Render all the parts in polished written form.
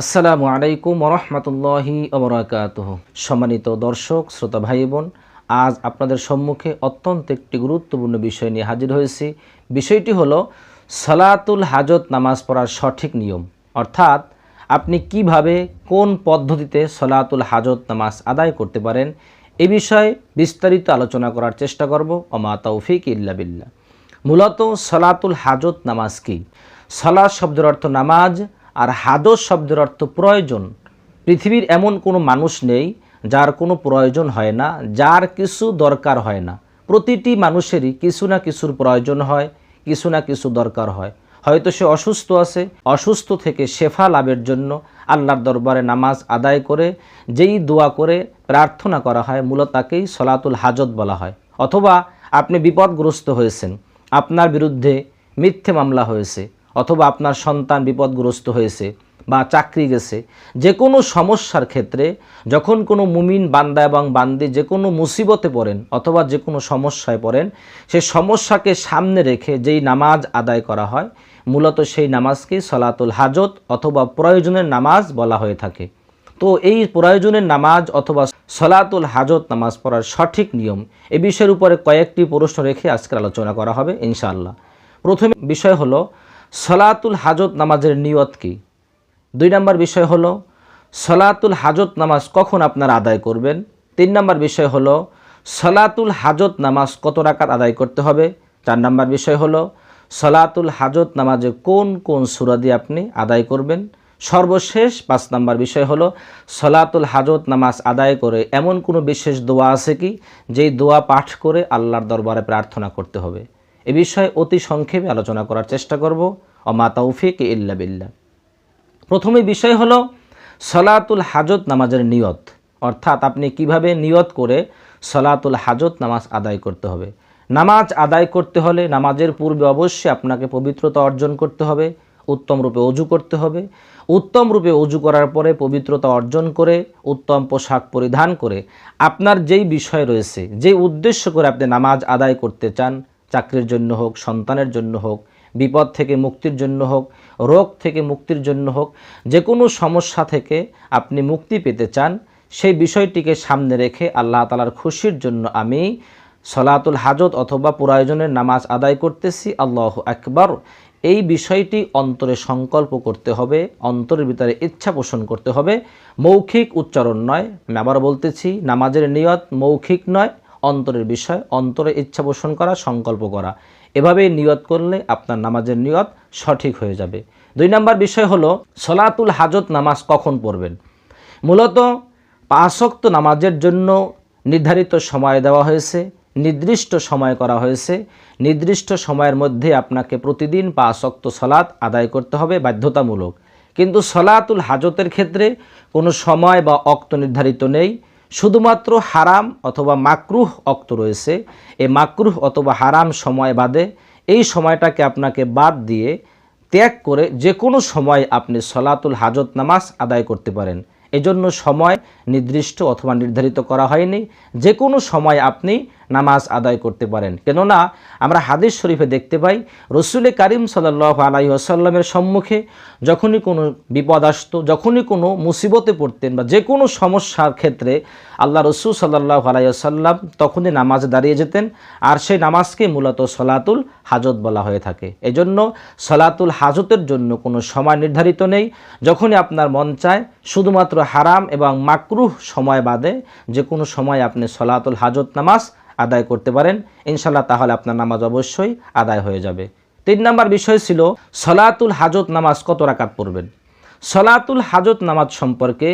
আসসালামু আলাইকুম ওরহমতুল্লাহি ওবরাকাতুহু। সম্মানিত দর্শক শ্রোতা ভাই বোন, আজ আপনাদের সম্মুখে অত্যন্ত একটি গুরুত্বপূর্ণ বিষয় নিয়ে হাজির হয়েছি। বিষয়টি হলো সালাতুল হাজত নামাজ পড়ার সঠিক নিয়ম, অর্থাৎ আপনি কিভাবে কোন পদ্ধতিতে সালাতুল হাজত নামাজ আদায় করতে পারেন এ বিষয়ে বিস্তারিত আলোচনা করার চেষ্টা করব। ওমা তৌফিক ইল্লা বিল্লাহ। মূলত সালাতুল হাজত নামাজ কি? সালাত শব্দের অর্থ নামাজ, আর হাজত শব্দের অর্থ প্রয়োজন। পৃথিবীর এমন কোনো মানুষ নেই যার কোনো প্রয়োজন হয় না, যার কিছু দরকার হয় না। প্রতিটি মানুষেরই কিছু না কিছুর প্রয়োজন হয়, কিছু না কিছু দরকার হয়। হয়তো সে অসুস্থ আছে, অসুস্থ থেকে শেফা লাভের জন্য আল্লাহর দরবারে নামাজ আদায় করে যেই দোয়া করে প্রার্থনা করা হয়, মূলত তাকেই সলাতুল হাজত বলা হয়। অথবা আপনি বিপদগ্রস্ত হয়েছেন, আপনার বিরুদ্ধে মিথ্যে মামলা হয়েছে, অথবা আপনার সন্তান বিপদগ্রস্ত হয়েছে বা চাকরি গেছে, যে কোনো সমস্যার ক্ষেত্রে যখন কোনো মুমিন বান্দা এবং বান্দি যে কোনো মুসিবতে পড়েন অথবা যে কোনো সমস্যায় পড়েন, সেই সমস্যাকে সামনে রেখে যেই নামাজ আদায় করা হয়, মূলত সেই নামাজকেই সলাতুল হাজত অথবা প্রয়োজনের নামাজ বলা হয়ে থাকে। তো এই প্রয়োজনের নামাজ অথবা সলাতুল হাজত নামাজ পড়ার সঠিক নিয়ম এ বিষয়ের উপরে কয়েকটি প্রশ্ন রেখে আজকের আলোচনা করা হবে ইনশাআল্লাহ। প্রথম বিষয় হলো সলাতুল হাজত নামাজের নিয়ত কি। 2 নম্বর বিষয় হলো সলাতুল হাজত নামাজ কখন আপনারা আদায় করবেন। 3 নম্বর বিষয় হলো সলাতুল হাজত নামাজ কত রাকাত আদায় করতে হবে। 4 নম্বর বিষয় হলো সলাতুল হাজত নামাজে কোন কোন সূরা দিয়ে আপনি আদায় করবেন। সর্বশেষ 5 নম্বর বিষয় হলো সলাতুল হাজত নামাজ আদায় করে এমন কোনো বিশেষ দোয়া আছে কি, যেই দোয়া পাঠ করে আল্লাহর দরবারে প্রার্থনা করতে হবে। এ বিষয়ে অতি সংক্ষেপে আলোচনা করার চেষ্টা করব। ওমা তৌফিক ইল্লা বিল্লাহ। প্রথমে বিষয় হলো সলাতুল হাজত নামাজের নিয়ত, অর্থাৎ আপনি কিভাবে নিয়ত করে সলাতুল হাজত নামাজ আদায় করতে হবে। নামাজ আদায় করতে হলে নামাজের পূর্বে অবশ্যই আপনাকে পবিত্রতা অর্জন করতে হবে, উত্তম রূপে অজু করতে হবে। উত্তম রূপে অজু করার পরে পবিত্রতা অর্জন করে উত্তম পোশাক পরিধান করে আপনার যেই বিষয় রয়েছে, যে উদ্দেশ্য করে আপনি নামাজ আদায় করতে চান, চাকরির জন্য হোক, সন্তানের জন্য হোক, বিপদ থেকে মুক্তির জন্য হোক, রোগ থেকে মুক্তির জন্য হোক, যে কোনো সমস্যা থেকে আপনি মুক্তি পেতে চান, সেই বিষয়টিকে সামনে রেখে আল্লাহ তাআলার খুশির জন্য আমি সলাতুল হাজত অথবা প্রয়োজনের নামাজ আদায় করতেছি, আল্লাহু আকবার, এই বিষয়টি অন্তরে সংকল্প করতে হবে, অন্তরের ভিতরে ইচ্ছা পোষণ করতে হবে। মৌখিক উচ্চারণ নয়, আমি আবার বলতেছি, নামাজের নিয়ত মৌখিক নয়, অন্তরের বিষয়, অন্তরে ইচ্ছা পোষণ করা, সংকল্প করা। এভাবে নিয়ত করলে আপনার নামাজের নিয়ত সঠিক হয়ে যাবে। 2 নম্বর বিষয় হলো সলাতুল হাজত নামাজ কখন পড়বেন। মূলত 5 ওয়াক্ত নামাজের জন্য নির্ধারিত সময় দেওয়া হয়েছে, নির্দিষ্ট সময় করা হয়েছে। নির্দিষ্ট সময়ের মধ্যে আপনাকে প্রতিদিন 5 ওয়াক্ত সলাত আদায় করতে হবে বাধ্যতামূলক। কিন্তু সলাতুল হাজতের ক্ষেত্রে কোনো সময় বা ওয়াক্ত নির্ধারিত নেই, শুধুমাত্র হারাম অথবা মাকরুহ ওয়াক্ত রয়েছে। এই মাকরুহ অথবা হারাম সময় বাদে এই সময়টাকে আপনাকে বাদ দিয়ে ত্যাগ করে যে কোনো সময় আপনি সলাতুল হাজত নামাজ আদায় করতে পারেন। এজন্য সময় নির্দিষ্ট অথবা নির্ধারিত করা হয়নি, যে কোনো সময় আপনি নামাজ আদায় করতে পারেন। কেননা আমরা হাদিস শরীফে দেখতে পাই, রসুল কারীম সাল্লাল্লাহু আলাইহি ওয়াসাল্লামের সম্মুখে যখনই কোনো বিপদ আসতো, যখনই কোনো মুসিবতে পড়তেন বা যে কোনো সমস্যার ক্ষেত্রে আল্লাহ রসুল সাল্লাল্লাহু আলাইহি ওয়াসাল্লাম তখনই নামাজে দাঁড়িয়ে যেতেন, আর সেই নামাজকে মূলত সলাতুল হাজত বলা হয়ে থাকে। এজন্য সলাতুল হাজতের জন্য কোনো সময় নির্ধারিত নেই। যখনই আপনার মন চায়, শুধুমাত্র হারাম এবং মাকরুহ সময় বাদে যে কোনো সময় আপনি সলাতুল হাজত নামাজ আদায় করতে পারেন ইনশাআল্লাহ, তাহলে আপনার নামাজ অবশ্যই আদায় হয়ে যাবে। 3 নম্বর বিষয় ছিল সলাতুল হাজত নামাজ কত রাকাত পড়বেন। সলাতুল হাজত নামাজ সম্পর্কে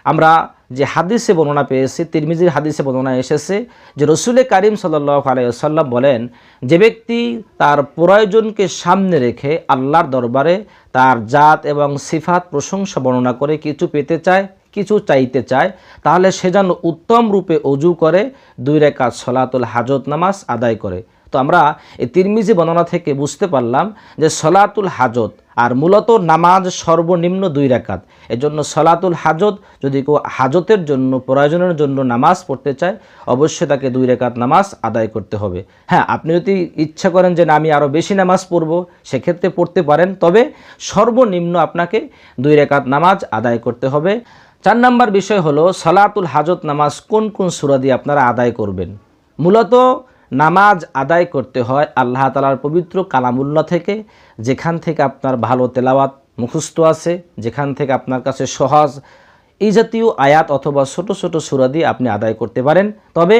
আমরা যে হাদিসে বর্ণনা পেয়েছি, তিরমিজির হাদিসে বর্ণনা এসেছে যে রসুল কারীম সাল্লাল্লাহু আলাইহি ওয়াসাল্লাম বলেন, যে ব্যক্তি তার প্রয়োজনকে সামনে রেখে আল্লাহর দরবারে তার জাত এবং সিফাত প্রশংসা বর্ণনা করে কিছু পেতে চায়, কিছু চাইতে চায়, তাহলে সে যেন উত্তম রূপে অজু করে 2 রাকাত সলাতুল হাজত নামাজ আদায় করে। তো আমরা এই তিরমিজি বর্ণনা থেকে বুঝতে পারলাম যে সলাতুল হাজত আর মূলত নামাজ সর্বনিম্ন 2 রাকাত। এজন্য সলাতুল হাজত যদি কেউ হাজতের জন্য প্রয়োজনের জন্য নামাজ পড়তে চায় অবশ্যই তাকে 2 রাকাত নামাজ আদায় করতে হবে। হ্যাঁ, আপনি যদি ইচ্ছা করেন যে না আমি আরও বেশি নামাজ পড়ব সেক্ষেত্রে পড়তে পারেন, তবে সর্বনিম্ন আপনাকে 2 রাকাত নামাজ আদায় করতে হবে। 4 নম্বর বিষয় হলো সলাতুল হাজত নামাজ কোন কোন সূরা দিয়ে আপনারা আদায় করবেন। মূলত নামাজ আদায় করতে হয় আল্লাহ তাআলার পবিত্র কালামুল্লাহ থেকে, যেখান থেকে আপনার ভালো তেলাওয়াত মুখস্থ আছে, যেখান থেকে আপনার কাছে সহজ এই জাতীয় আয়াত অথবা ছোট ছোট সূরা দিয়ে আপনি আদায় করতে পারেন। তবে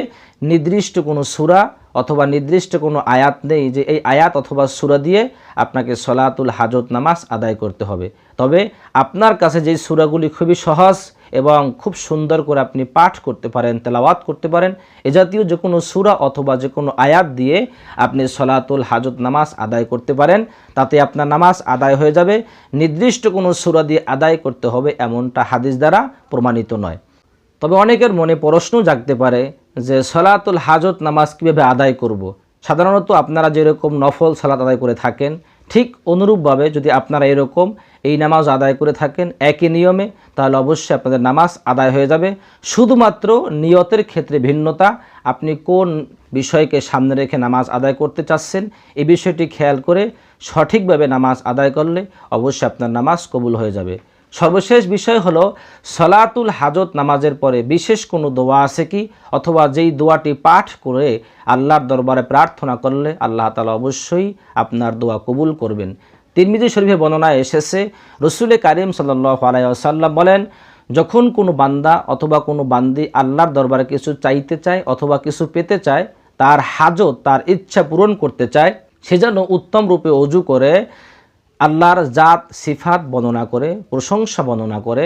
নির্দিষ্ট কোনো সূরা অথবা নির্দিষ্ট কোনো আয়াত নেই যে এই আয়াত অথবা সূরা দিয়ে আপনাকে সলাতুল হাজত নামাজ আদায় করতে হবে। তবে আপনার কাছে যেই সূরাগুলি খুবই সহজ এবং খুব সুন্দর করে আপনি পাঠ করতে পারেন, তেলাওয়াত করতে পারেন, এ জাতীয় যে কোনো সূরা অথবা যে কোনো আয়াত দিয়ে আপনি সলাতুল হাজত নামাজ আদায় করতে পারেন, তাতে আপনার নামাজ আদায় হয়ে যাবে। নির্দিষ্ট কোনো সূরা দিয়ে আদায় করতে হবে এমনটা হাদিস দ্বারা প্রমাণিত নয়। তবে অনেকের মনে প্রশ্ন জাগতে পারে যে সলাতুল হাজত নামাজ কীভাবে আদায় করব। সাধারণত আপনারা যেরকম নফল সালাত আদায় করে থাকেন ঠিক অনুরূপভাবে যদি আপনারা এরকম এই নামাজ আদায় করে থাকেন একই নিয়মে, তাহলে অবশ্যই আপনাদের নামাজ আদায় হয়ে যাবে। শুধুমাত্র নিয়তের ক্ষেত্রে ভিন্নতা, আপনি কোন বিষয়কে সামনে রেখে নামাজ আদায় করতে চাচ্ছেন এই বিষয়টি খেয়াল করে সঠিকভাবে নামাজ আদায় করলে অবশ্যই আপনার নামাজ কবুল হয়ে যাবে। সর্বশেষ বিষয় হলো সলাতুল হাজত নামাজের পরে বিশেষ কোনো দোয়া আছে কি, অথবা যেই দোয়াটি পাঠ করে আল্লাহর দরবারে প্রার্থনা করলে আল্লাহ তাআলা অবশ্যই আপনার দোয়া কবুল করবেন। তিরমিজি শরীফে বর্ণনায় এসেছে রাসূল কারীম সাল্লাল্লাহু আলাইহি ওয়াসাল্লাম বলেন, যখন কোনো বান্দা অথবা কোনো বান্দি আল্লাহর দরবারে কিছু চাইতে চায় অথবা কিছু পেতে চায়, তার হাজত তার ইচ্ছা পূরণ করতে চায়, সে যেন উত্তম রূপে ওযু করে আল্লাহর জাত সিফাত বর্ণনা করে প্রশংসা বর্ণনা করে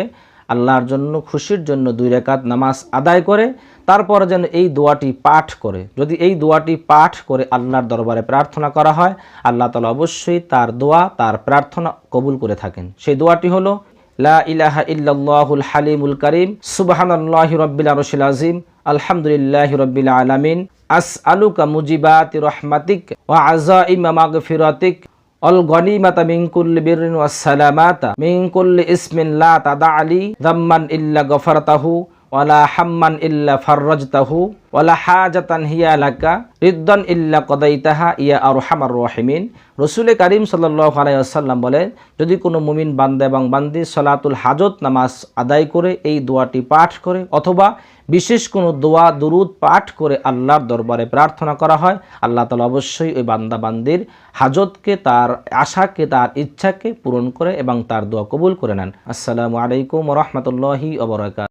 আল্লাহর জন্য খুশির জন্য 2 রাকাত নামাজ আদায় করে তারপর যেন এই দোয়াটি পাঠ করে। যদি এই দোয়াটি পাঠ করে আল্লাহর দরবারে প্রার্থনা করা হয় আল্লাহ তাআলা অবশ্যই তার দোয়া তার প্রার্থনা কবুল করে থাকেন। সেই দোয়াটি হলো লা ইলাহা ইল্লাল্লাহুল হালিমুল কারীম সুবহানাল্লাহি রাব্বিল আরশিল আযীম আলহামদুলিল্লাহি রাব্বিল আলামিন আসআলুকা মুজিবাতি রাহমাতিক ওয়া আযাইমা মাগফিরাতিক অল গনিমাতা মিন কুল্লি বিররিন ওয়াস সালামাতা মিন কুল্লি ইসমিন লা তাদআলি যাম্মান ইল্লা গফারতাহু ওয়ালা হাম্মান ইল্লা ফাররাজতাহু ওয়ালা হাজাতান হিয়া লাকা রিদ্দান ইল্লা কদাইতাহা ইয়া আরহামার রাহিমিন। রাসূল কারীম সাল্লাল্লাহু আলাইহি ওয়াসাল্লাম বলেন, যদি কোনো মুমিন বান্দা এবং বান্দি সলাতুল হাজত নামাজ আদায় করে এই দোয়াটি পাঠ করে অথবা বিশেষ কোনো দোয়া দুরুদ পাঠ করে আল্লাহর দরবারে প্রার্থনা করা হয়, আল্লাহ তাআলা অবশ্যই ওই বান্দা বান্দির হাজতকে, তার আশাকে, তার ইচ্ছাকে পূরণ করে এবং তার দোয়া কবুল করে নেন। আসসালামু আলাইকুম ওয়া রাহমাতুল্লাহি ওয়া বারাকাতুহু।